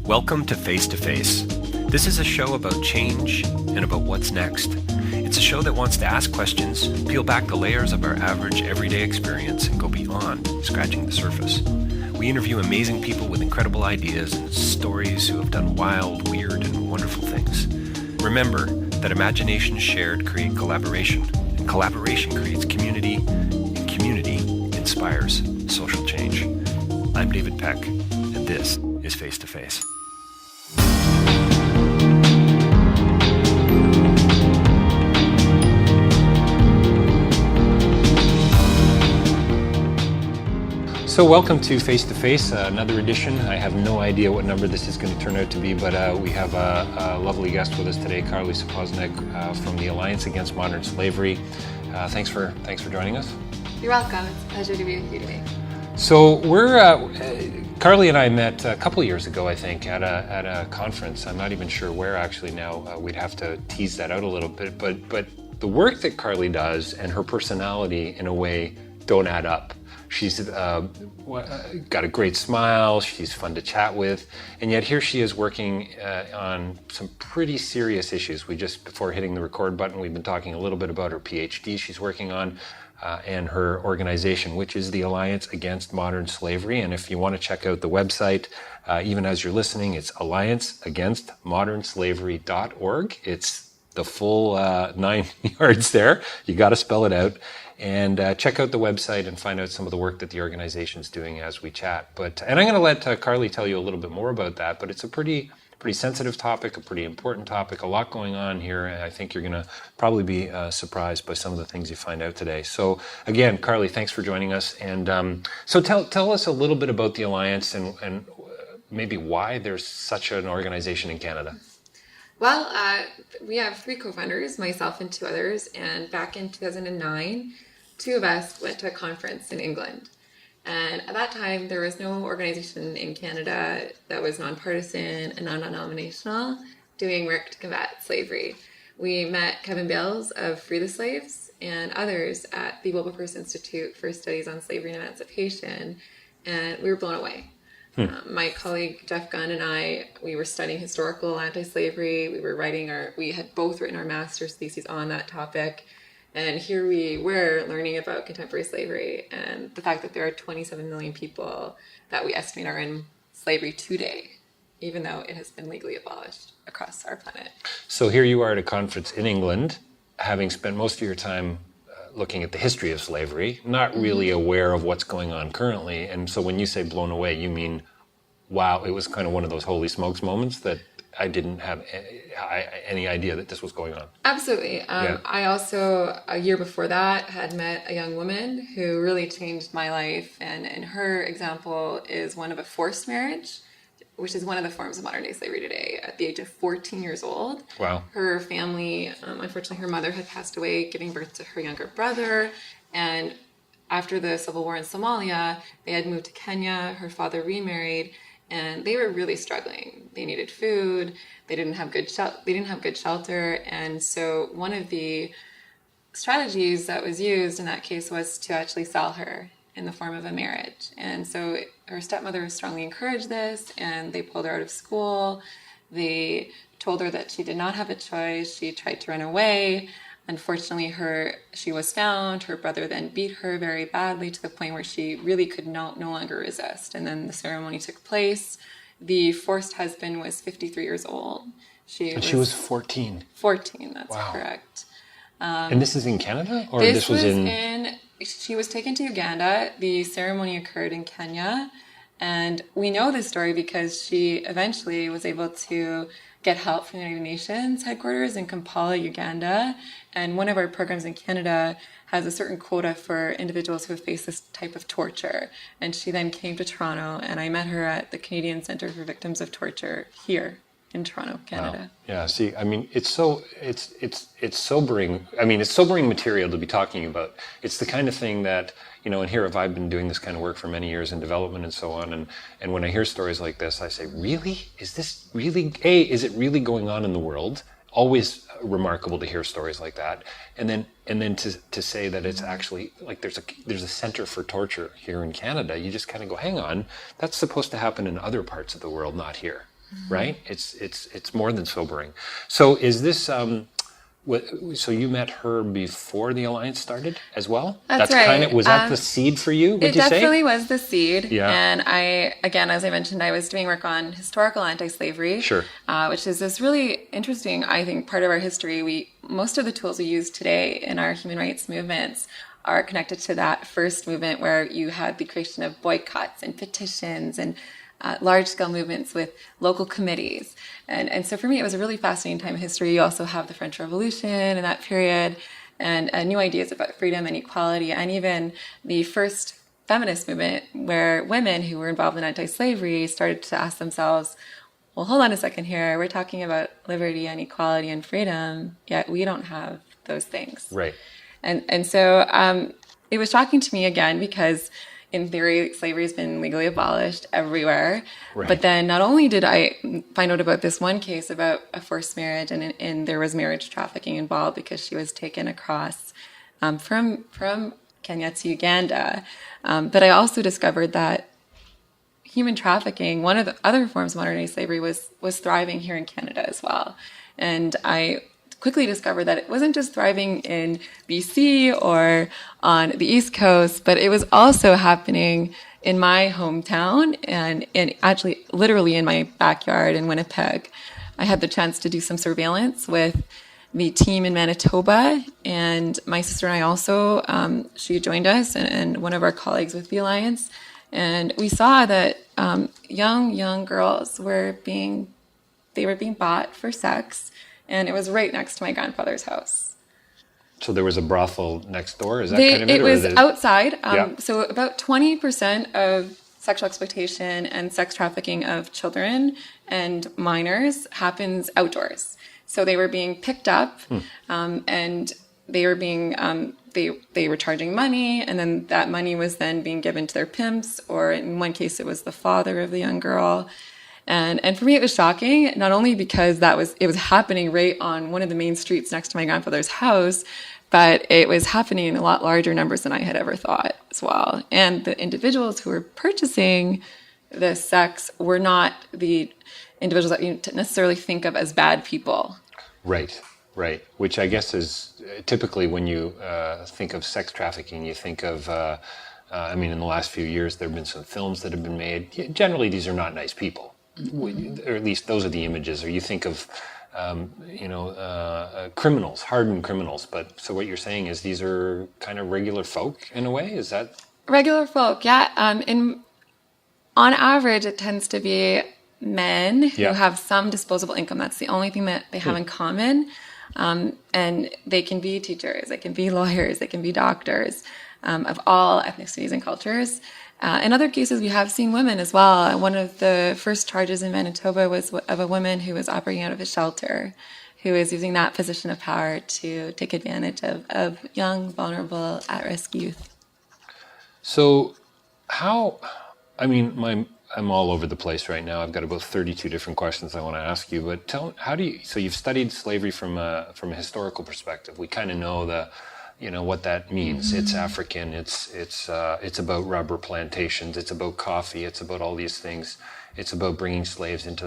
Welcome to Face to Face. This is a show about change and about what's next. It's a show that wants to ask questions, peel back the layers of our average everyday experience, and go beyond scratching the surface. We interview amazing people with incredible ideas and stories who have done wild, weird, and wonderful things. Remember that imagination shared creates collaboration, and collaboration creates community, and community inspires social change. I'm David Peck, and this is Face to Face. So welcome to Face to Face, another edition. I have no idea what number this is going to turn out to be, but we have a lovely guest with us today, Karlee Sapoznik from the Alliance Against Modern Slavery. Thanks for joining us. You're welcome. It's a pleasure to be with you today. So we're Karlee and I met a couple of years ago, I think, at a conference. I'm not even sure where actually now. We'd have to tease that out a little bit, but the work that Karlee does and her personality, in a way, don't add up. She's got a great smile, she's fun to chat with, and yet here she is working on some pretty serious issues. Before hitting the record button, we've been talking a little bit about her PhD she's working on and her organization, which is the Alliance Against Modern Slavery. And if you want to check out the website, even as you're listening, it's allianceagainstmodernslavery.org. It's the full 9 yards there. You got to spell it out. And check out the website and find out some of the work that the organization's doing as we chat. And I'm going to let Karlee tell you a little bit more about that, but it's a pretty sensitive topic, a pretty important topic, a lot going on here. And I think you're going to probably be surprised by some of the things you find out today. So again, Karlee, thanks for joining us. And so tell us a little bit about the Alliance and maybe why there's such an organization in Canada. Well, we have 3 co-founders, myself and 2 others, and back in 2009, 2 of us went to a conference in England. And at that time, there was no organization in Canada that was nonpartisan and non-denominational doing work to combat slavery. We met Kevin Bales of Free the Slaves and others at the Wilberforce Institute for Studies on Slavery and Emancipation, and we were blown away. My colleague Jeff Gunn and I, we were studying historical anti-slavery. We had both written our master's theses on that topic. And here we were learning about contemporary slavery and the fact that there are 27 million people that we estimate are in slavery today, even though it has been legally abolished across our planet. So here you are at a conference in England, having spent most of your time looking at the history of slavery, not really aware of what's going on currently. And so when you say blown away, you mean, wow, it was kind of one of those holy smokes moments that I didn't have any idea that this was going on. Absolutely. I also, a year before that, had met a young woman who really changed my life. And her example is one of a forced marriage, which is one of the forms of modern day slavery today, at the age of 14 years old. Wow. Her family, unfortunately, her mother had passed away, giving birth to her younger brother. And after the civil war in Somalia, they had moved to Kenya. Her father remarried, and they were really struggling. They needed food. They didn't have good shelter. And so one of the strategies that was used in that case was to actually sell her in the form of a marriage. And so her stepmother strongly encouraged this, and they pulled her out of school. They told her that she did not have a choice. She tried to run away. Unfortunately, she was found. Her brother then beat her very badly to the point where she really could no longer resist. And then the ceremony took place. The forced husband was 53 years old. She was 14. 14, that's correct. And this is in Canada? Or this was in... She was taken to Uganda. The ceremony occurred in Kenya. And we know this story because she eventually was able to get help from the United Nations headquarters in Kampala, Uganda. And one of our programs in Canada has a certain quota for individuals who have faced this type of torture. And she then came to Toronto, and I met her at the Canadian Centre for Victims of Torture here in Toronto, Canada. Wow. Yeah, see, I mean, it's sobering. I mean, it's sobering material to be talking about. It's the kind of thing that, and here I've been doing this kind of work for many years in development and so on. And when I hear stories like this, I say, really? Is this really, is it really going on in the world? Always remarkable to hear stories like that. And then to say that it's actually like there's a center for torture here in Canada, you just kind of go, hang on, that's supposed to happen in other parts of the world, not here. right? It's more than sobering. So is this? So you met her before the alliance started as well? That's right. Was that the seed for you? Would you say? It definitely was the seed. Yeah. And again, as I mentioned, I was doing work on historical anti-slavery, Sure. Which is this really interesting, I think, part of our history. Most of the tools we use today in our human rights movements are connected to that first movement where you had the creation of boycotts and petitions and large-scale movements with local committees. And so for me, it was a really fascinating time in history. You also have the French Revolution in that period and new ideas about freedom and equality, and even the first feminist movement where women who were involved in anti-slavery started to ask themselves, well, hold on a second here. We're talking about liberty and equality and freedom, yet we don't have those things. Right. And so it was shocking to me again because in theory, slavery has been legally abolished everywhere. Right. But then not only did I find out about this one case about a forced marriage and there was marriage trafficking involved because she was taken across from Kenya to Uganda. But I also discovered that human trafficking, one of the other forms of modern-day slavery, was thriving here in Canada as well. And I quickly discovered that it wasn't just thriving in BC or on the East Coast, but it was also happening in my hometown and actually literally in my backyard in Winnipeg. I had the chance to do some surveillance with the team in Manitoba, and my sister and I also, she joined us and one of our colleagues with the Alliance, and we saw that young girls were being bought for sex. And it was right next to my grandfather's house. So there was a brothel next door? Is that kind of it? It was outside. Yeah. So about 20% of sexual exploitation and sex trafficking of children and minors happens outdoors. So they were being picked up and they were being, they were charging money, and then that money was then being given to their pimps, or in one case it was the father of the young girl. And for me, it was shocking, not only because it was happening right on one of the main streets next to my grandfather's house, but it was happening in a lot larger numbers than I had ever thought as well. And the individuals who were purchasing the sex were not the individuals that you necessarily think of as bad people. Right. Which I guess is typically when you think of sex trafficking, you think of, in the last few years, there have been some films that have been made. Generally, these are not nice people. Or at least those are the images, or you think of, criminals, hardened criminals. But so what you're saying is these are kind of regular folk in a way? Is that? Regular folk, yeah. On average, it tends to be men who have some disposable income. That's the only thing that they have in common. And they can be teachers, they can be lawyers, they can be doctors of all ethnicities and cultures. In other cases, we have seen women as well. One of the first charges in Manitoba was of a woman who was operating out of a shelter, who was using that position of power to take advantage of young, vulnerable, at-risk youth. So I'm all over the place right now. I've got about 32 different questions I want to ask you, but so you've studied slavery from a historical perspective. We kind of know what that means. Mm-hmm. It's African. It's about rubber plantations. It's about coffee. It's about all these things. It's about bringing slaves into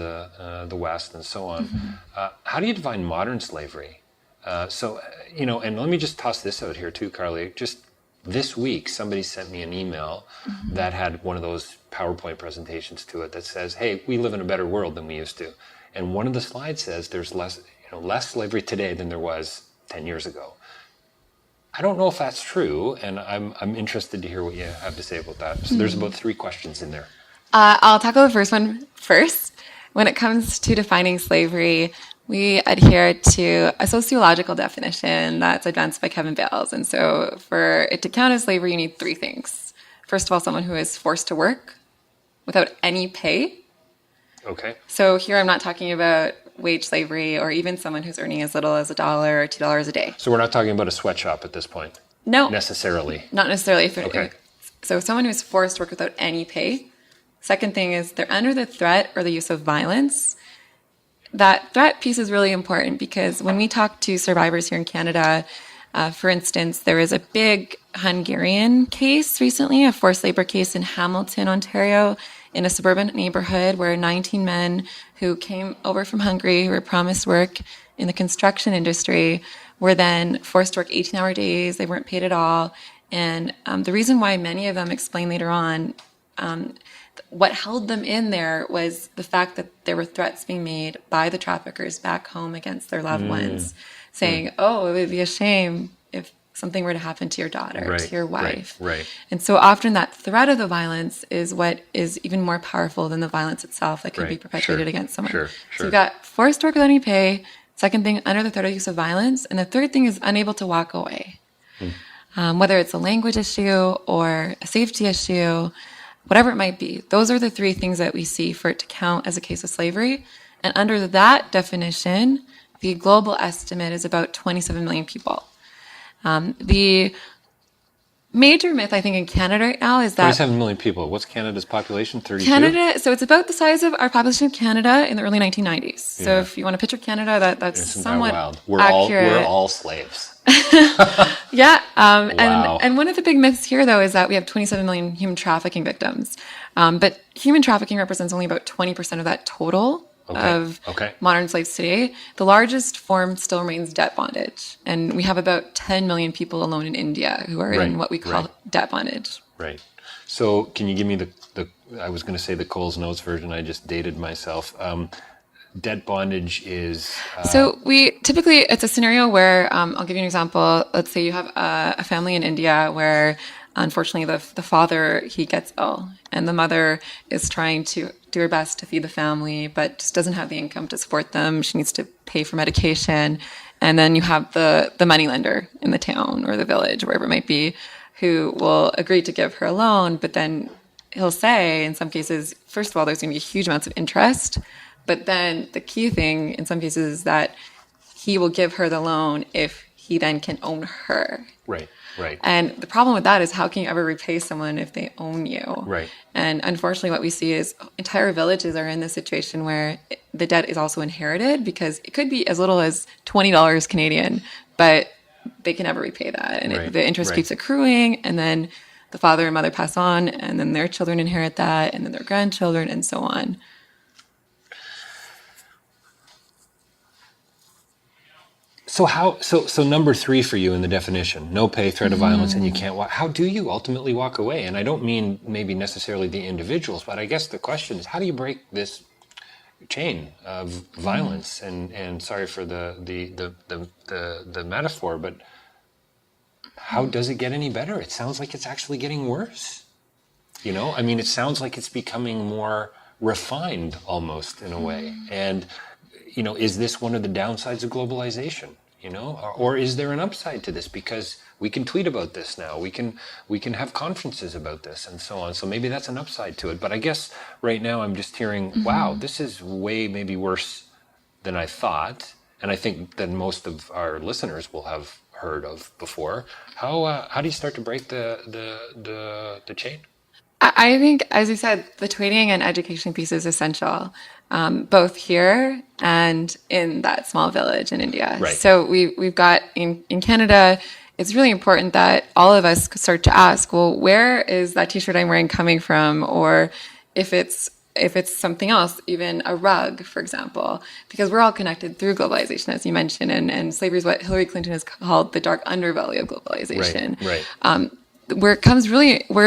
the West and so on. Mm-hmm. How do you define modern slavery? And let me just toss this out here too, Karlee. Just this week, somebody sent me an email that had one of those PowerPoint presentations to it that says, "Hey, we live in a better world than we used to." And one of the slides says there's less slavery today than there was 10 years ago. I don't know if that's true, and I'm interested to hear what you have to say about that. So there's about 3 questions in there. I'll tackle the first one first. When it comes to defining slavery, we adhere to a sociological definition that's advanced by Kevin Bales. And so for it to count as slavery, you need 3 things. First of all, someone who is forced to work without any pay. Okay. So here I'm not talking about wage slavery or even someone who's earning as little as $1 or $2 a day. So we're not talking about a sweatshop at this point? No. Necessarily? Not necessarily. Okay. So someone who's forced to work without any pay. Second thing is they're under the threat or the use of violence. That threat piece is really important because when we talk to survivors here in Canada, for instance, there was a big Hungarian case recently, a forced labor case in Hamilton, Ontario, in a suburban neighborhood where 19 men who came over from Hungary, who were promised work in the construction industry, were then forced to work 18-hour days. They weren't paid at all. And the reason why many of them explain later on, what held them in there was the fact that there were threats being made by the traffickers back home against their loved ones, saying, oh, it would be a shame if something were to happen to your daughter, to your wife. Right. And so often that threat of the violence is what is even more powerful than the violence itself that can be perpetrated against someone. So you've got forced work without any pay. Second thing, under the threat of use of violence. And the third thing is unable to walk away. Whether it's a language issue or a safety issue, whatever it might be. Those are the three things that we see for it to count as a case of slavery. And under that definition, the global estimate is about 27 million people. The major myth, I think, in Canada right now is that 27 million people. What's Canada's population? 32? Canada, so it's about the size of our population of Canada in the early 1990s. So if you want to picture Canada, that's Isn't somewhat that wild? accurate. We're all slaves. Yeah. Wow. And one of the big myths here, though, is that we have 27 million human trafficking victims. But human trafficking represents only about 20% of that total of modern slaves today. The largest form still remains debt bondage. And we have about 10 million people alone in India who are in what we call debt bondage. Right. So can you give me the I was going to say the Coles Notes version. I just dated myself. Debt bondage is... So typically, it's a scenario where, I'll give you an example. Let's say you have a family in India where, unfortunately, the father, he gets ill, and the mother is trying to do her best to feed the family, but just doesn't have the income to support them. She needs to pay for medication. And then you have the moneylender in the town or the village, wherever it might be, who will agree to give her a loan, but then he'll say, in some cases, first of all, there's going to be huge amounts of interest. But then the key thing in some cases is that he will give her the loan if he then can own her. Right. And the problem with that is how can you ever repay someone if they own you? Right. And unfortunately, what we see is entire villages are in this situation where the debt is also inherited because it could be as little as $20 Canadian, but they can never repay that. And the interest keeps accruing, and then the father and mother pass on, and then their children inherit that, and then their grandchildren, and so on. So number 3 for you in the definition, no pay, threat of violence, and you can't walk. How do you ultimately walk away? And I don't mean maybe necessarily the individuals, but I guess the question is, how do you break this chain of violence? And sorry for the metaphor, but how does it get any better? It sounds like it's actually getting worse. You know, I mean, it sounds like it's becoming more refined almost in a way. And you know, is this one of the downsides of globalization? You know, or is there an upside to this? Because we can tweet about this now, we can have conferences about this, and so on. So maybe that's an upside to it. But I guess right now I'm just hearing, wow, this is way maybe worse than I thought, and I think that most of our listeners will have heard of before. How do you start to break the chain? I think, as you said, the tweeting and education piece is essential, both here and in that small village in India. Right. So we've got in Canada, it's really important that all of us start to ask, well, where is that T-shirt I'm wearing coming from? Or if it's something else, even a rug, for example, because we're all connected through globalization, as you mentioned, and slavery is what Hillary Clinton has called the dark underbelly of globalization. Right. Where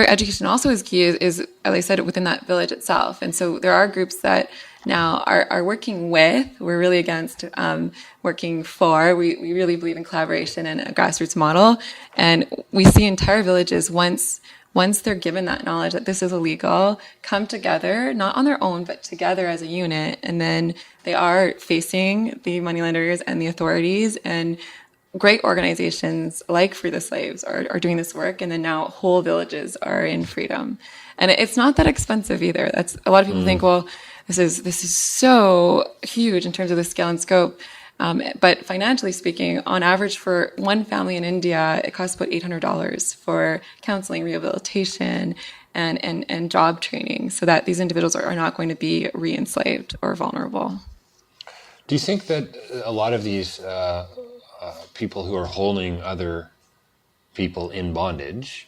education also is key is, as I said, within that village itself. And so there are groups that now are working with, we're really against working for, we really believe in collaboration and a grassroots model. And we see entire villages, once they're given that knowledge that this is illegal, come together, not on their own, but together as a unit. And then they are facing the moneylenders and the authorities, and great organizations like Free the Slaves are doing this work, and then now whole villages are in freedom. And it's not that expensive either. That's a lot of people think, well, this is so huge in terms of the scale and scope. But financially speaking, on average for one family in India, it costs about $800 for counseling, rehabilitation, and job training, so that these individuals are not going to be re-enslaved or vulnerable. Do you think that a lot of these people who are holding other people in bondage,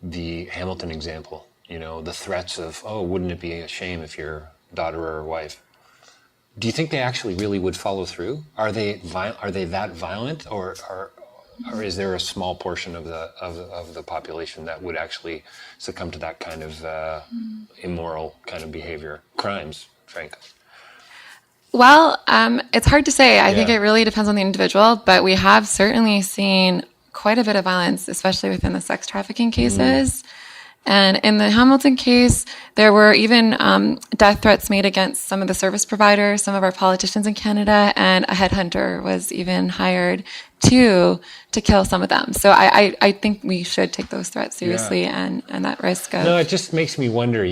the Hamilton example, the threats of, oh, wouldn't it be a shame if your daughter or wife? Do you think they actually really would follow through? Are they that violent, or is there a small portion of the population that would actually succumb to that kind of immoral kind of behavior, crimes, frankly? Well, it's hard to say. I think it really depends on the individual, but we have certainly seen quite a bit of violence, especially within the sex trafficking cases. And in the Hamilton case, there were even death threats made against some of the service providers, some of our politicians in Canada, and a headhunter was even hired to kill some of them. So I think we should take those threats seriously and that risk of... No, it just makes me wonder,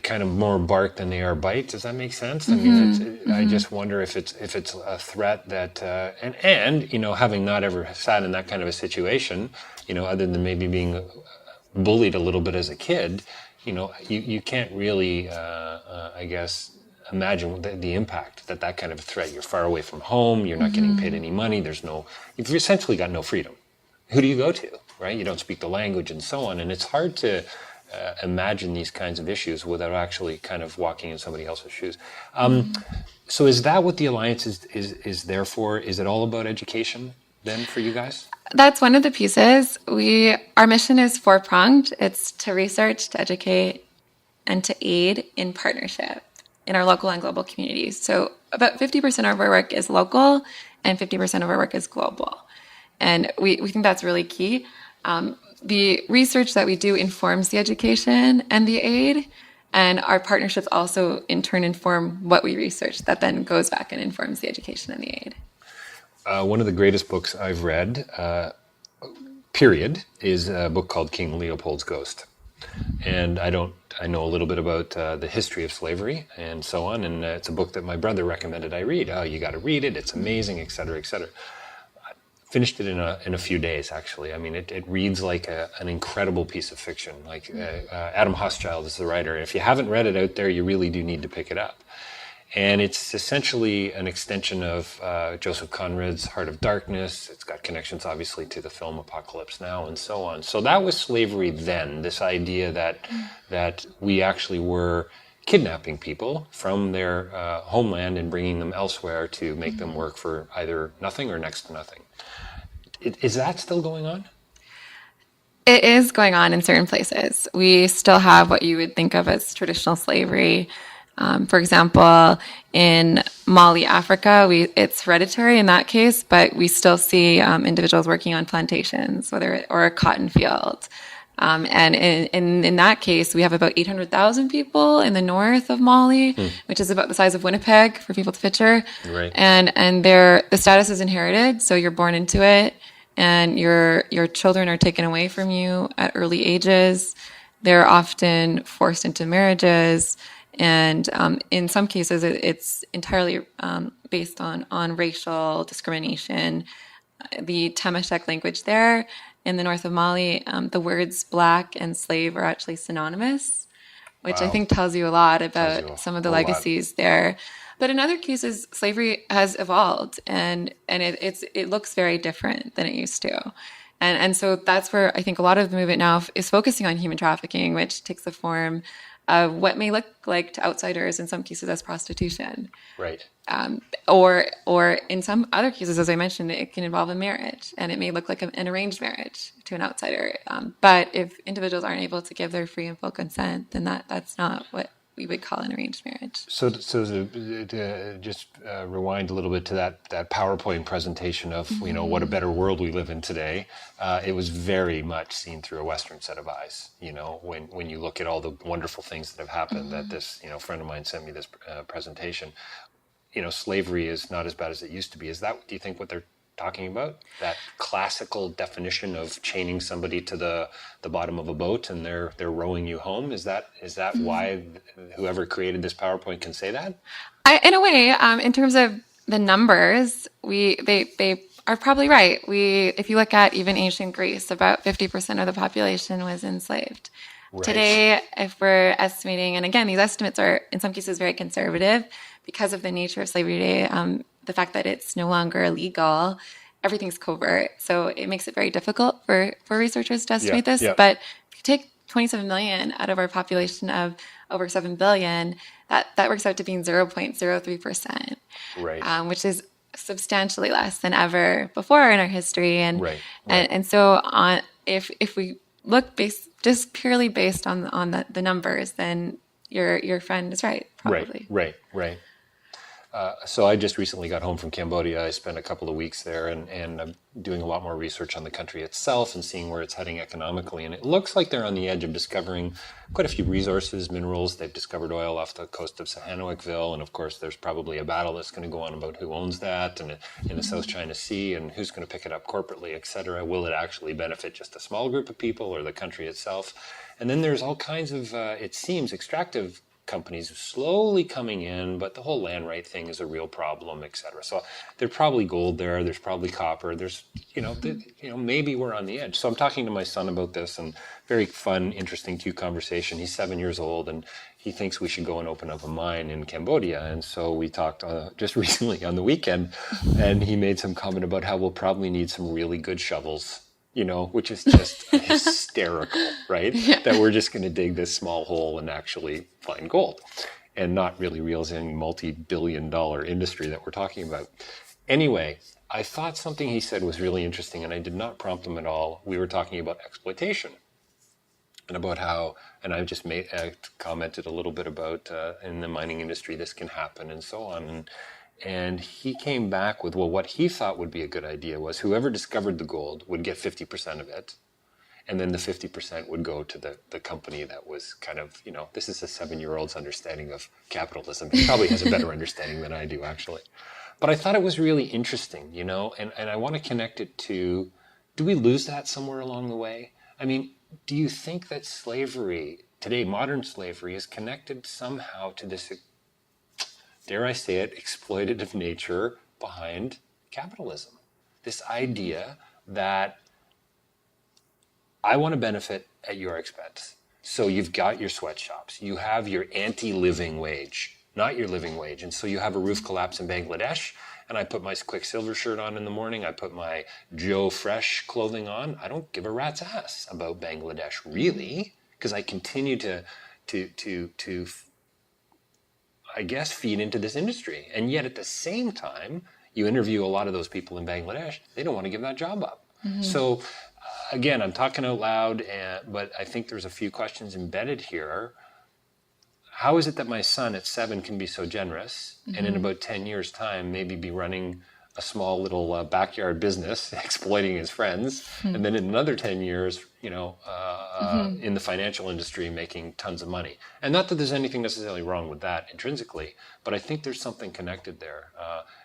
kind of more bark than they are bite. Does that make sense? I mean, I just wonder if it's a threat that, and having not ever sat in that kind of a situation, other than maybe being bullied a little bit as a kid, you can't really, I guess, imagine the impact that kind of a threat. You're far away from home. You're not getting paid any money. You've essentially got no freedom. Who do you go to, right? You don't speak the language and so on. And it's hard to imagine these kinds of issues without actually kind of walking in somebody else's shoes. So is that what the Alliance is there for? Is it all about education then for you guys? That's one of the pieces. Our mission is four-pronged. It's to research, to educate, and to aid in partnership in our local and global communities. So about 50% of our work is local and 50% of our work is global. And we think that's really key. The research that we do informs the education and the aid, and our partnerships also in turn inform what we research that then goes back and informs the education and the aid. One of the greatest books I've read, period, is a book called King Leopold's Ghost. And I know a little bit about the history of slavery and so on, and it's a book that my brother recommended I read. Oh, you got to read it, it's amazing, et cetera, et cetera. I finished it in a few days, actually. I mean, it reads like an incredible piece of fiction. Like Adam Hochschild is the writer. If you haven't read it out there, you really do need to pick it up. And it's essentially an extension of Joseph Conrad's Heart of Darkness. It's got connections, obviously, to the film Apocalypse Now and so on. So that was slavery then, this idea that we actually were kidnapping people from their homeland and bringing them elsewhere to make them work for either nothing or next to nothing. Is that still going on? It is going on in certain places. We still have what you would think of as traditional slavery. For example, in Mali, Africa, it's hereditary in that case, but we still see individuals working on plantations, or a cotton field. And in that case, we have about 800,000 people in the north of Mali, which is about the size of Winnipeg for people to picture. Right. And the status is inherited, so you're born into it, and your children are taken away from you at early ages. They're often forced into marriages. And in some cases, it's entirely based on racial discrimination. The Tamashek language there in the north of Mali, the words black and slave are actually synonymous, which I think tells you a lot about some of the legacies there. But in other cases, slavery has evolved, and it looks very different than it used to. And so that's where I think a lot of the movement now is focusing on human trafficking, which takes the form of what may look like to outsiders in some cases as prostitution. Right. Or in some other cases, as I mentioned, it can involve a marriage, and it may look like an arranged marriage to an outsider. But if individuals aren't able to give their free and full consent, then that's not what we would call an arranged marriage. So just rewind a little bit to that PowerPoint presentation of what a better world we live in today. It was very much seen through a Western set of eyes. When you look at all the wonderful things that have happened, that this friend of mine sent me this presentation. Slavery is not as bad as it used to be. Do you think, what they're talking about? That classical definition of chaining somebody to the bottom of a boat and they're rowing you home? Is that why whoever created this PowerPoint can say that? In a way, in terms of the numbers, they are probably right. If you look at even ancient Greece, about 50% of the population was enslaved. Right. Today, if we're estimating, and again, these estimates are in some cases very conservative because of the nature of slavery today, the fact that it's no longer illegal, everything's covert. So it makes it very difficult for researchers to estimate this. Yeah. But if you take 27 million out of our population of over 7 billion, that works out to being 0.03%, right. Which is substantially less than ever before in our history. And right. and so if we look just purely based on the numbers, then your friend is right, probably. Right. So I just recently got home from Cambodia. I spent a couple of weeks there, and I'm doing a lot more research on the country itself and seeing where it's heading economically. And it looks like they're on the edge of discovering quite a few resources, minerals. They've discovered oil off the coast of Sihanoukville, and of course there's probably a battle that's going to go on about who owns that, and in the South China Sea, and who's going to pick it up corporately, et cetera. Will it actually benefit just a small group of people or the country itself? And then there's all kinds of, it seems, extractive companies slowly coming in, but the whole land right thing is a real problem, et cetera. So there's probably gold there. There's probably copper. There's, maybe we're on the edge. So I'm talking to my son about this, and very fun, interesting conversation. He's 7 years old, and he thinks we should go and open up a mine in Cambodia. And so we talked just recently on the weekend, and he made some comment about how we'll probably need some really good shovels, which is just hysterical, right? Yeah. That we're just going to dig this small hole and actually find gold, and not really realizing multi-billion-dollar industry that we're talking about. Anyway, I thought something he said was really interesting, and I did not prompt him at all. We were talking about exploitation and about how, and I just commented a little bit about in the mining industry this can happen and so on. And he came back with, well, what he thought would be a good idea was whoever discovered the gold would get 50% of it. And then the 50% would go to the company that was kind of, this is a 7-year-old's understanding of capitalism. He probably has a better understanding than I do, actually. But I thought it was really interesting, and I want to connect it to, do we lose that somewhere along the way? I mean, do you think that slavery, today, modern slavery, is connected somehow to this, dare I say it, exploitative nature behind capitalism? This idea that I want to benefit at your expense. So you've got your sweatshops. You have your anti-living wage, not your living wage. And so you have a roof collapse in Bangladesh, and I put my Quicksilver shirt on in the morning. I put my Joe Fresh clothing on. I don't give a rat's ass about Bangladesh, really, because I continue to I guess, feed into this industry. And yet at the same time, you interview a lot of those people in Bangladesh, they don't want to give that job up. Mm-hmm. So again, I'm talking out loud, but I think there's a few questions embedded here. How is it that my son at 7 can be so generous, mm-hmm. and in about 10 years' time maybe be running a small little backyard business, exploiting his friends, mm-hmm. and then in another 10 years, mm-hmm. in the financial industry making tons of money? And not that there's anything necessarily wrong with that intrinsically, but I think there's something connected there.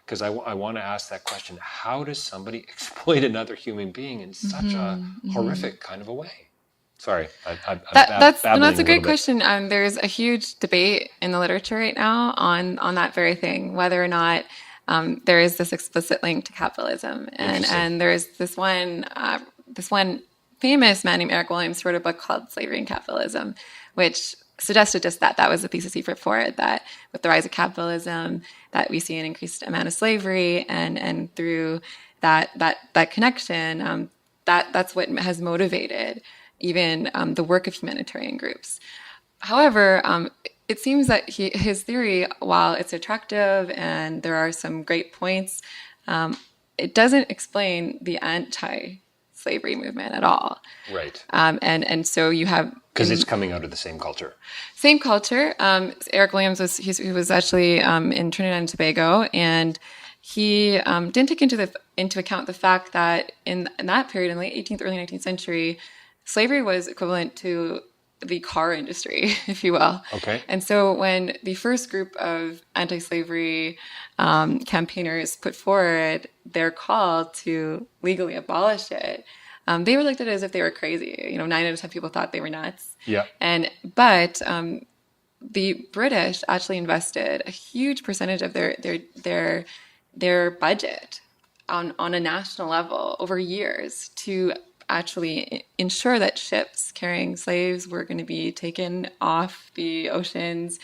Because I want to ask that question: how does somebody exploit another human being in such mm-hmm. a horrific kind of a way? Sorry, that's a great question. There's a huge debate in the literature right now on that very thing, whether or not there is this explicit link to capitalism. And there's this one famous man named Eric Williams wrote a book called Slavery and Capitalism, which suggested just that was the thesis he put forward, that with the rise of capitalism, that we see an increased amount of slavery, and through that connection, that's what has motivated even the work of humanitarian groups. However, it seems that his theory, while it's attractive and there are some great points, it doesn't explain the anti-slavery movement at all. Right. And so you have... Because it's coming out of the same culture. Same culture. Eric Williams he was actually in Trinidad and Tobago, and he didn't take into account the fact that in that period, in the late 18th, early 19th century, slavery was equivalent to the car industry, if you will. Okay. And so when the first group of anti-slavery campaigners put forward their call to legally abolish it, they were looked at as if they were crazy. 9 out of 10 people thought they were nuts. Yeah. But the British actually invested a huge percentage of their budget on a national level over years to actually ensure that ships carrying slaves were going to be taken off the oceans.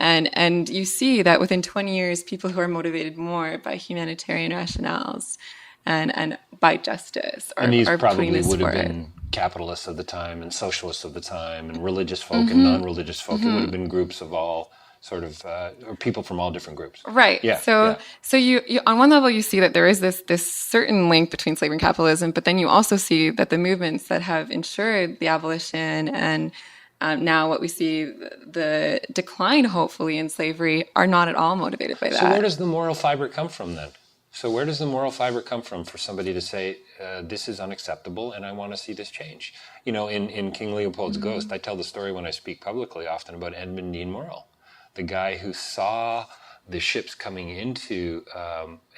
And you see that within 20 years, people who are motivated more by humanitarian rationales and by justice are and these are probably putting this would have forward. been capitalists of the time and socialists of the time and religious folk and non-religious folk. It would have been groups of all sort of, or people from all different groups. Right. Yeah. So you on one level, you see that there is this certain link between slavery and capitalism, but then you also see that the movements that have ensured the abolition and now what we see, the decline, hopefully, in slavery are not at all motivated by that. So where does the moral fiber come from then? So where does the moral fiber come from for somebody to say, this is unacceptable and I want to see this change? You know, in King Leopold's Ghost, I tell the story when I speak publicly often about Edmund Dean Morrell, the guy who saw the ships coming into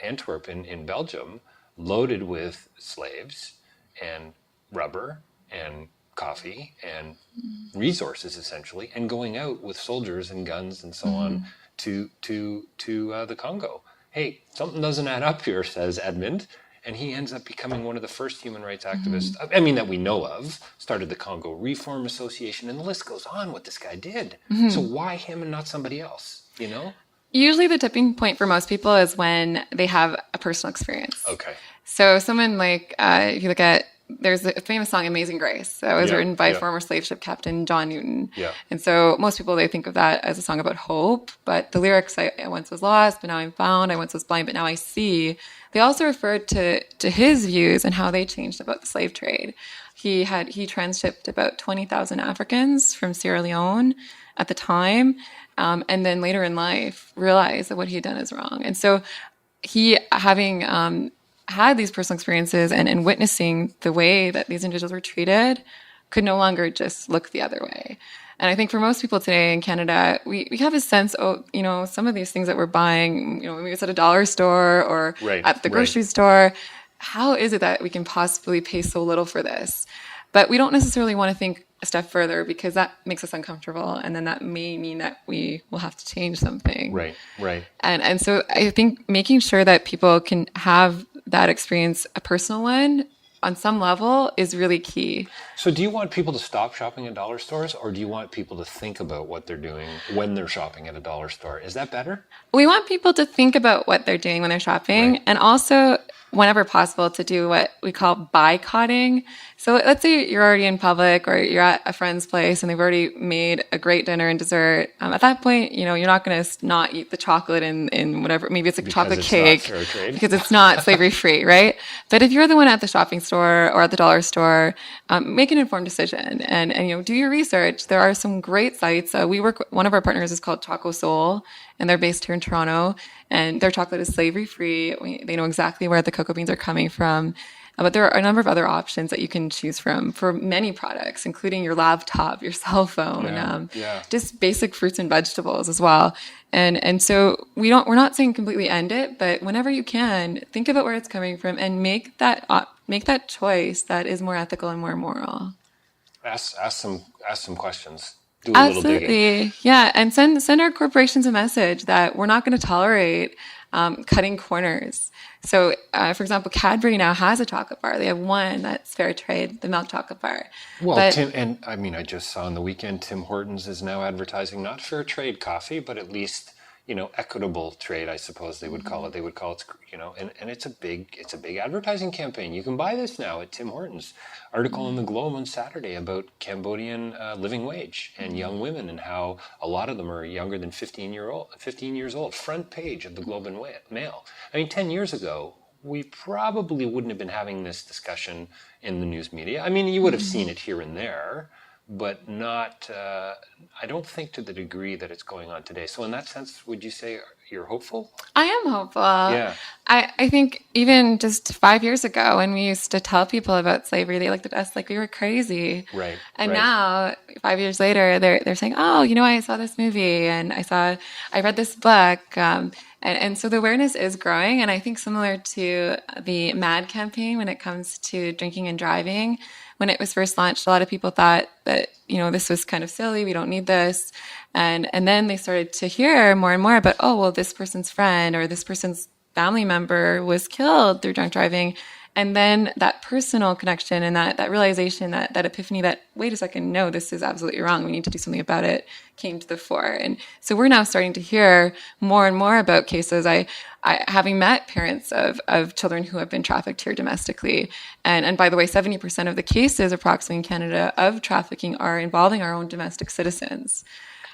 Antwerp in Belgium loaded with slaves and rubber and coffee and resources, essentially, and going out with soldiers and guns and so on to the Congo. Hey, something doesn't add up here, says Edmund, and he ends up becoming one of the first human rights activists, I mean, that we know of, started the Congo Reform Association, and the list goes on what this guy did. So why him and not somebody else, you know? Usually the tipping point for most people is when they have a personal experience. Okay. So someone like, if you look at, there's a famous song, Amazing Grace, that was written by former slave ship captain John Newton. Yeah. And so most people, they think of that as a song about hope, but the lyrics, I once was lost, but now I'm found, I once was blind, but now I see, they also referred to his views and how they changed about the slave trade. He transshipped about 20,000 Africans from Sierra Leone at the time, and then later in life realized that what he had done is wrong. And so he, having had these personal experiences and witnessing the way that these individuals were treated, could no longer just look the other way. And I think for most people today in Canada, we have a sense of, you know, some of these things that we're buying, you know, maybe it's at a dollar store or at the grocery store. How is it that we can possibly pay so little for this? But we don't necessarily want to think a step further because that makes us uncomfortable. And then that may mean that we will have to change something. Right. And so I think making sure that people can have that experience, a personal one, on some level is really key. So do you want people to stop shopping at dollar stores, or do you want people to think about what they're doing when they're shopping at a dollar store? Is that better? We want people to think about what they're doing when they're shopping, and also, whenever possible, to do what we call boycotting. So let's say you're already in public or you're at a friend's place and they've already made a great dinner and dessert. At that point, you know, you're not going to not eat the chocolate in whatever, maybe it's a chocolate cake because it's not slavery free, right? But if you're the one at the shopping store or at the dollar store, make an informed decision and you know, do your research. There are some great sites. One of our partners is called Choco Soul, and they're based here in Toronto, and their chocolate is slavery free. They know exactly where the cocoa beans are coming from. But there are a number of other options that you can choose from for many products, including your laptop, your cell phone, just basic fruits and vegetables as well. And so we're not saying completely end it, but whenever you can, think about where it's coming from and make that choice that is more ethical and more moral. Ask some questions. Do a little digging. Absolutely. Yeah. And send our corporations a message that we're not going to tolerate cutting corners. So, for example, Cadbury now has a chocolate bar. They have one that's fair trade, the milk chocolate bar. Well, I just saw on the weekend, Tim Hortons is now advertising not fair trade coffee, but at least, you know, equitable trade, I suppose they would call it. They would call it, you know, and it's a big advertising campaign. You can buy this now at Tim Hortons. Article in the Globe on Saturday about Cambodian living wage and young women and how a lot of them are younger than 15 years old. Front page of the Globe and Mail. I mean, 10 years ago, we probably wouldn't have been having this discussion in the news media. I mean, you would have seen it here and there, but not, I don't think to the degree that it's going on today. So in that sense, would you say you're hopeful? I am hopeful. Yeah. I think even just 5 years ago when we used to tell people about slavery, they looked at us like we were crazy. Right. And now, 5 years later, they're saying, oh, you know, I saw this movie and I read this book. And so the awareness is growing. And I think similar to the MAD campaign when it comes to drinking and driving, when it was first launched, a lot of people thought that, you know, this was kind of silly. We don't need this. And then they started to hear more and more about, oh, well, this person's friend or this person's family member was killed through drunk driving. And then that personal connection and that realization, that epiphany that, wait a second, no, this is absolutely wrong. We need to do something about it, came to the fore. And so we're now starting to hear more and more about cases. I having met parents of children who have been trafficked here domestically. And by the way, 70% of the cases approximately in Canada of trafficking are involving our own domestic citizens.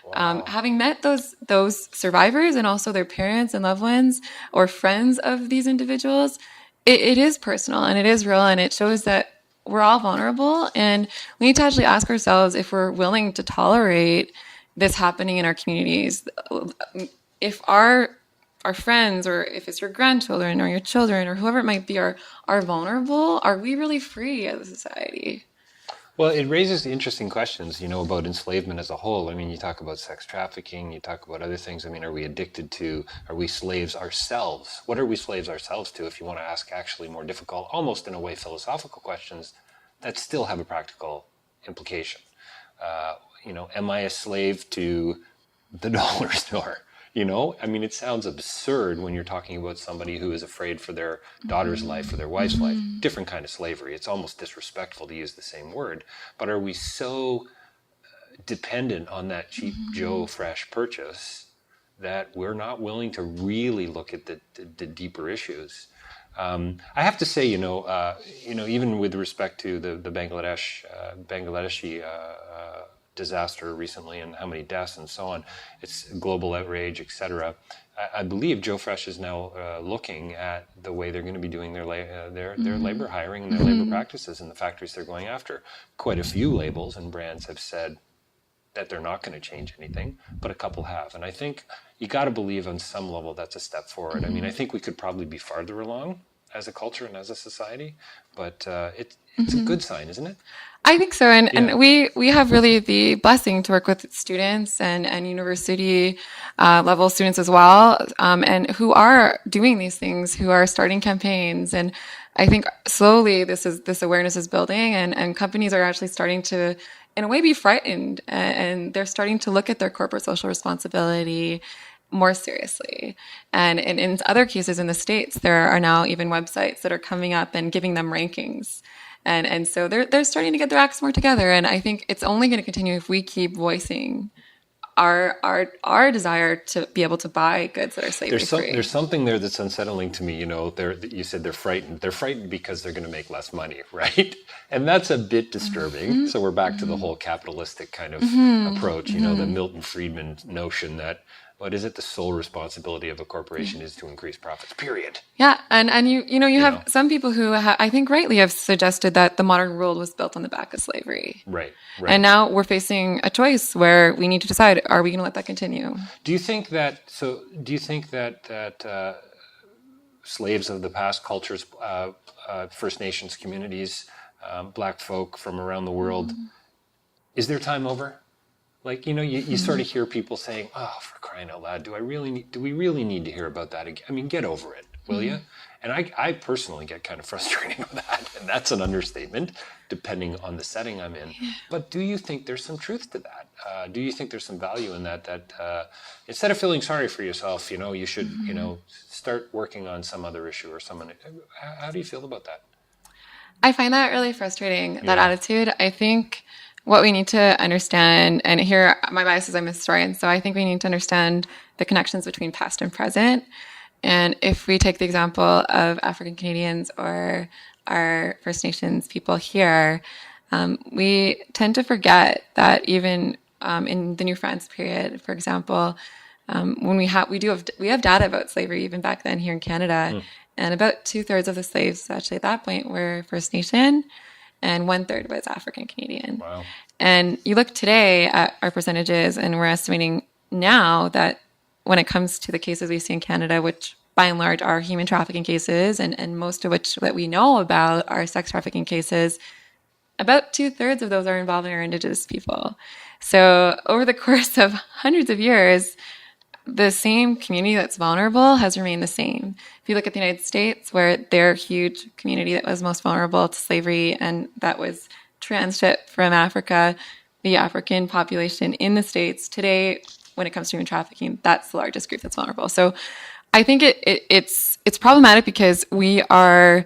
Wow. Having met those survivors and also their parents and loved ones or friends of these individuals, it is personal and it is real, and it shows that we're all vulnerable, and we need to actually ask ourselves if we're willing to tolerate this happening in our communities. If our friends, or if it's your grandchildren or your children or whoever it might be, are vulnerable, are we really free as a society? Well, it raises interesting questions, about enslavement as a whole. I mean, you talk about sex trafficking, you talk about other things. I mean, are we slaves ourselves? What are we slaves ourselves to, if you want to ask actually more difficult, almost in a way philosophical questions that still have a practical implication? Am I a slave to the dollar store? I mean, it sounds absurd when you're talking about somebody who is afraid for their daughter's life or their wife's life. Different kind of slavery. It's almost disrespectful to use the same word. But are we so dependent on that cheap Joe fresh purchase that we're not willing to really look at the deeper issues? I have to say, even with respect to the Bangladeshi disaster recently and how many deaths and so on, it's global outrage, etc. I believe Joe Fresh is now looking at the way they're going to be doing their labor hiring and their labor practices in the factories they're going after. Quite a few labels and brands have said that they're not going to change anything, but a couple have. And I think you got to believe on some level that's a step forward. I mean, I think we could probably be farther along as a culture and as a society, but it's a good sign, isn't it? I think so. And we have really the blessing to work with students and university level students as well, and who are doing these things, who are starting campaigns. And I think slowly this awareness is building, and companies are actually starting to, in a way, be frightened, and they're starting to look at their corporate social responsibility more seriously. And in other cases in the States, there are now even websites that are coming up and giving them rankings. And so they're starting to get their acts more together. And I think it's only going to continue if we keep voicing our desire to be able to buy goods that are slavery free. There's something there that's unsettling to me. You said they're frightened. They're frightened because they're going to make less money, right? And that's a bit disturbing. So we're back to the whole capitalistic kind of approach. The Milton Friedman notion that, what is it? The sole responsibility of a corporation is to increase profits, period. Yeah. And you have some people who I think rightly have suggested that the modern world was built on the back of slavery. Right. And now we're facing a choice where we need to decide, are we going to let that continue? Do you think that slaves of the past cultures, First Nations communities, Black folk from around the world, is their time over? Like, you sort of hear people saying, "Oh, for crying out loud, do we really need to hear about that again? I mean, get over it, will you?" And I personally get kind of frustrated with that, and that's an understatement, depending on the setting I'm in. But do you think there's some truth to that? Do you think there's some value in that instead of feeling sorry for yourself, you should, start working on some other issue or someone? How do you feel about that? I find that really frustrating, that attitude. I think what we need to understand, and here my bias is I'm a historian, so I think we need to understand the connections between past and present. And if we take the example of African Canadians or our First Nations people here, we tend to forget that even in the New France period, for example, when we have data about slavery even back then here in Canada, and about 2/3 of the slaves actually at that point were First Nation, and 1/3 was African Canadian. Wow. And you look today at our percentages, and we're estimating now that when it comes to the cases we see in Canada, which by and large are human trafficking cases, and most of which that we know about are sex trafficking cases, about 2/3 of those are involving our Indigenous people. So over the course of hundreds of years, the same community that's vulnerable has remained the same. If you look at the United States, where their huge community that was most vulnerable to slavery and that was transshipped from Africa, the African population in the States today, when it comes to human trafficking, that's the largest group that's vulnerable. So I think it's problematic because we are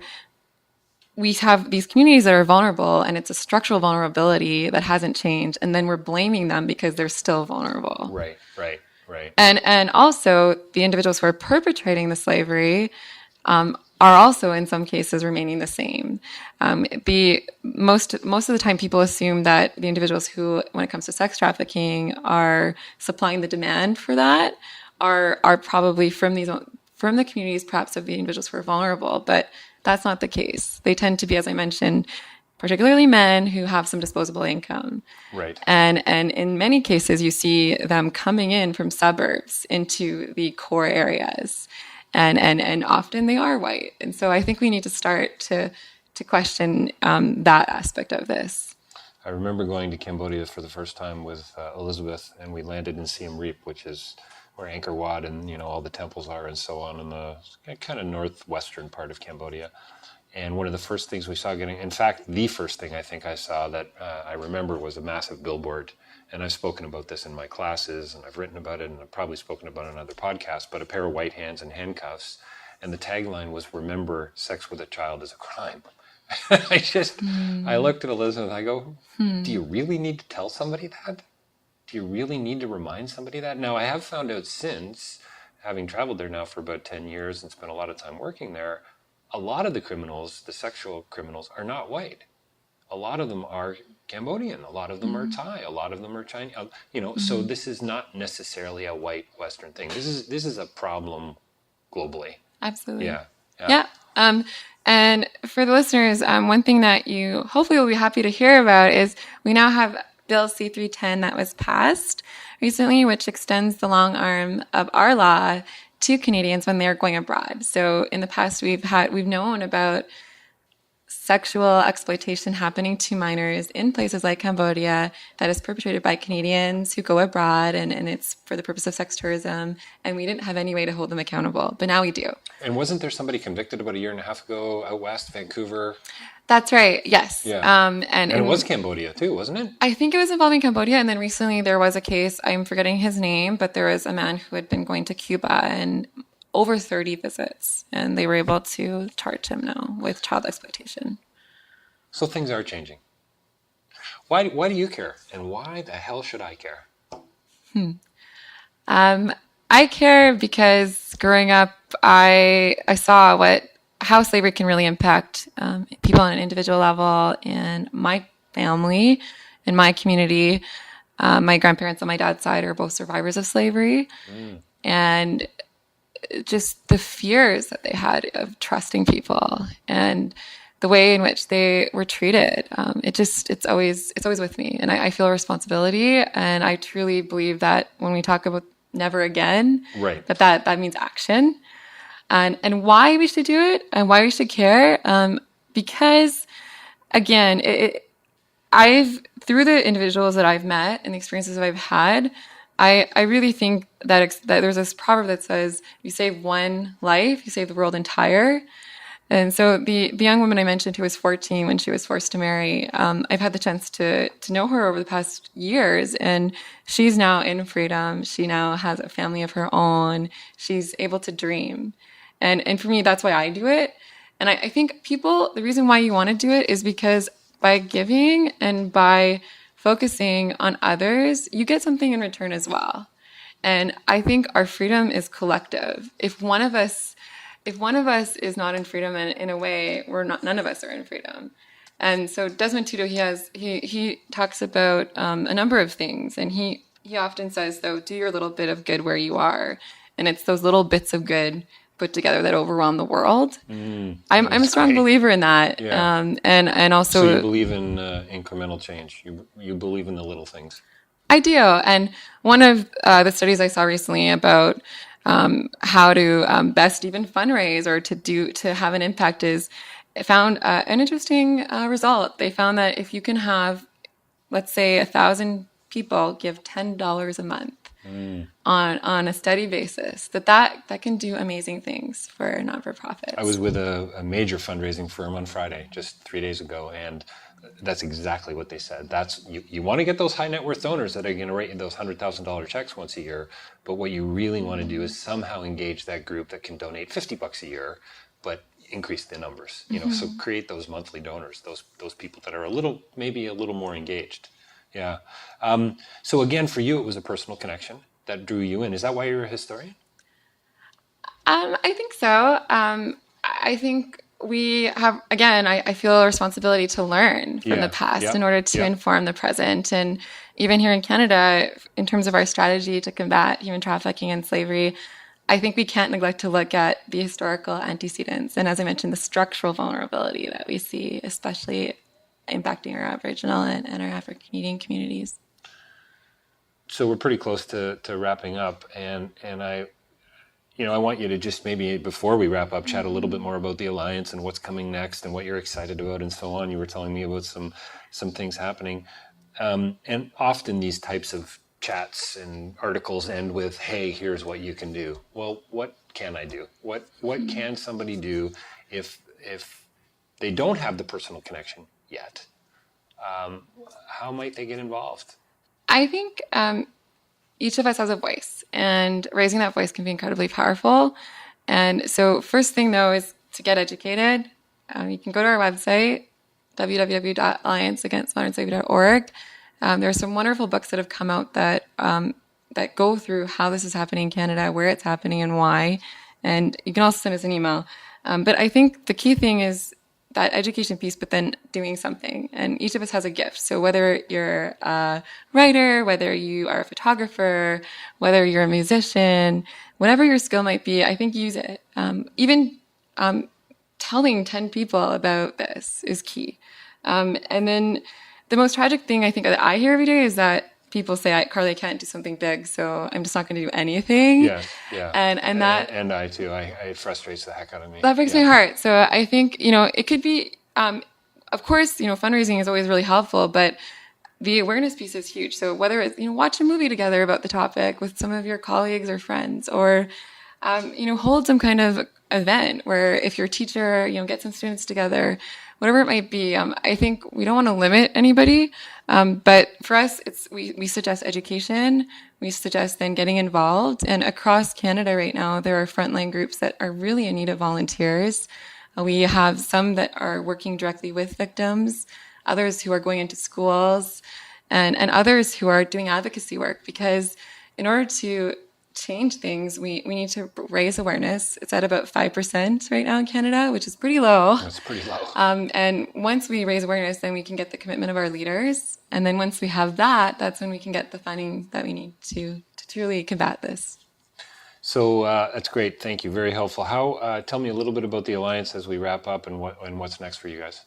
we have these communities that are vulnerable, and it's a structural vulnerability that hasn't changed, and then we're blaming them because they're still vulnerable. Right. And also the individuals who are perpetrating the slavery are also in some cases remaining the same. Most of the time, people assume that the individuals who, when it comes to sex trafficking, are supplying the demand for that are probably from the communities, perhaps, of the individuals who are vulnerable, but that's not the case. They tend to be, as I mentioned, particularly men who have some disposable income. Right. And in many cases, you see them coming in from suburbs into the core areas. And often they are white. And so I think we need to start to question that aspect of this. I remember going to Cambodia for the first time with Elizabeth, and we landed in Siem Reap, which is where Angkor Wat and all the temples are and so on in the kind of northwestern part of Cambodia. And one of the first things we saw in fact, the first thing I think I saw that I remember was a massive billboard. And I've spoken about this in my classes, and I've written about it, and I've probably spoken about it on other podcasts, but a pair of white hands and handcuffs. And the tagline was, "Remember, sex with a child is a crime." I looked at Elizabeth and I go, do you really need to tell somebody that? Do you really need to remind somebody that? Now, I have found out since, having traveled there now for about 10 years and spent a lot of time working there, a lot of the criminals, the sexual criminals, are not white. A lot of them are Cambodian. A lot of them are Thai. A lot of them are Chinese. So this is not necessarily a white Western thing. This is a problem globally. Absolutely. Yeah. And for the listeners, one thing that you hopefully will be happy to hear about is we now have Bill C-310 that was passed recently, which extends the long arm of our law to Canadians when they're going abroad. So in the past, we've known about sexual exploitation happening to minors in places like Cambodia that is perpetrated by Canadians who go abroad, and it's for the purpose of sex tourism, and we didn't have any way to hold them accountable, but now we do. And wasn't there somebody convicted about a year and a half ago out west, Vancouver? That's right, yes. Yeah. And it was Cambodia too, wasn't it? I think it was involving Cambodia, and then recently there was a case, I'm forgetting his name, but there was a man who had been going to Cuba and over 30 visits, and they were able to charge him now with child exploitation. So things are changing. Why do you care? And why the hell should I care? I care because growing up, I saw how slavery can really impact people on an individual level in my family, in my community. My grandparents on my dad's side are both survivors of slavery. And just the fears that they had of trusting people and the way in which they were treated, it's always with me. And I feel a responsibility. And I truly believe that when we talk about never again, right, that means action. And why we should do it and why we should care, because, again, through the individuals that I've met and the experiences that I've had, I really think that there's this proverb that says, you save one life, you save the world entire. And so the young woman I mentioned who was 14 when she was forced to marry, I've had the chance to know her over the past years, and she's now in freedom. She now has a family of her own. She's able to dream. And for me, that's why I do it. And I think the reason why you want to do it is because by giving and by focusing on others, you get something in return as well. And I think our freedom is collective. If one of us is not in freedom, and in a way, none of us are in freedom. And so Desmond Tutu, he talks about a number of things, and he often says, though, do your little bit of good where you are, and it's those little bits of good put together that overwhelm the world. I'm a strong believer in that, and also. So you believe in incremental change. You believe in the little things. I do, and one of the studies I saw recently about how to best even fundraise or to have an impact is it found an interesting result. They found that if you can have, let's say, 1,000 people give $10 a month on a steady basis, that can do amazing things for non-for-profits. I was with a major fundraising firm on Friday, just 3 days ago, and that's exactly what they said. That's you want to get those high net worth donors that are going to write you those $100,000 checks once a year, but what you really want to do is somehow engage that group that can donate $50 a year, but increase the numbers. So create those monthly donors, those people that are maybe a little more engaged. Yeah. So again, for you, it was a personal connection that drew you in. Is that why you're a historian? I think so. I think we have, again, I feel a responsibility to learn from the past in order to inform the present. And even here in Canada, in terms of our strategy to combat human trafficking and slavery, I think we can't neglect to look at the historical antecedents. And as I mentioned, the structural vulnerability that we see, especially impacting our Aboriginal and our Afro-Canadian communities. So we're pretty close to wrapping up. And I want you to just maybe before we wrap up, chat a little bit more about the Alliance and what's coming next and what you're excited about and so on. You were telling me about some things happening. And often these types of chats and articles end with, hey, here's what you can do. Well, what can I do? What can somebody do if they don't have the personal connection yet? How might they get involved? I think each of us has a voice, and raising that voice can be incredibly powerful. And so first thing, though, is to get educated. You can go to our website, www.allianceagainstmodernslavery.org. There are some wonderful books that have come out that go through how this is happening in Canada, where it's happening and why. And you can also send us an email. But I think the key thing is that education piece, but then doing something. And each of us has a gift. So whether you're a writer, whether you are a photographer, whether you're a musician, whatever your skill might be, I think use it. Even telling 10 people about this is key. And then the most tragic thing I think that I hear every day is that people say, Karlee, I can't do something big, so I'm just not going to do anything. Yeah. And that... And I too. It frustrates the heck out of me. That breaks my heart. So I think, it could be, of course, fundraising is always really helpful, but the awareness piece is huge. So whether it's, watch a movie together about the topic with some of your colleagues or friends, or, hold some kind of event where if your teacher, get some students together, whatever it might be. I think we don't want to limit anybody. But for us, we suggest education. We suggest then getting involved. And across Canada right now, there are frontline groups that are really in need of volunteers. We have some that are working directly with victims, others who are going into schools, and others who are doing advocacy work. Because in order to change things, we need to raise awareness. It's at about 5% right now in Canada, which is pretty low. That's pretty low. And once we raise awareness, then we can get the commitment of our leaders. And then once we have that, that's when we can get the funding that we need to truly combat this. So that's great. Thank you. Very helpful. Tell me a little bit about the Alliance as we wrap up and what's next for you guys.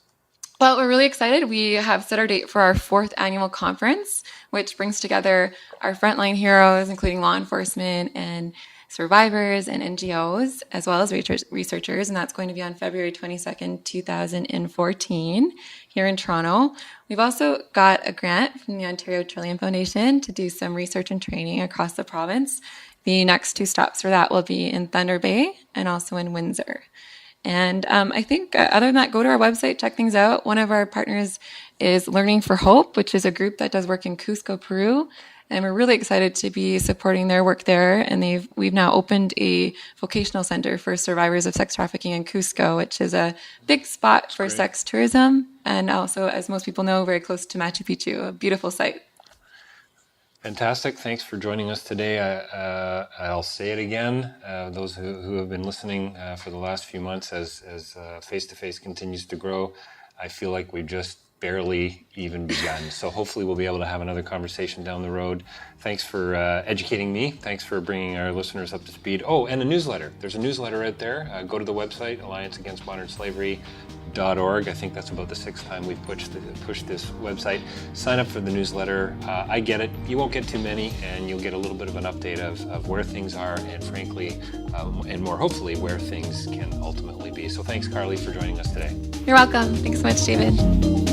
Well, we're really excited. We have set our date for our 4th annual conference, which brings together our frontline heroes, including law enforcement and survivors and NGOs, as well as researchers. And that's going to be on February 22nd, 2014, here in Toronto. We've also got a grant from the Ontario Trillium Foundation to do some research and training across the province. The next 2 stops for that will be in Thunder Bay and also in Windsor. And I think other than that, go to our website, check things out. One of our partners is Learning for Hope, which is a group that does work in Cusco, Peru. And we're really excited to be supporting their work there. And we've now opened a vocational center for survivors of sex trafficking in Cusco, which is a big spot for sex tourism. And also, as most people know, very close to Machu Picchu, a beautiful site. Fantastic. Thanks for joining us today. I'll say it again. Those who have been listening for the last few months as face-to-face continues to grow, I feel like we've just barely even begun. So hopefully we'll be able to have another conversation down the road. Thanks for educating me. Thanks for bringing our listeners up to speed. Oh, and a newsletter. There's a newsletter out there. Go to the website, allianceagainstmodernslavery.org. I think that's about the 6th time we've pushed this website. Sign up for the newsletter. I get it. You won't get too many, and you'll get a little bit of an update of where things are, and frankly, and more hopefully, where things can ultimately be. So thanks, Karlee, for joining us today. You're welcome. Thanks so much, David.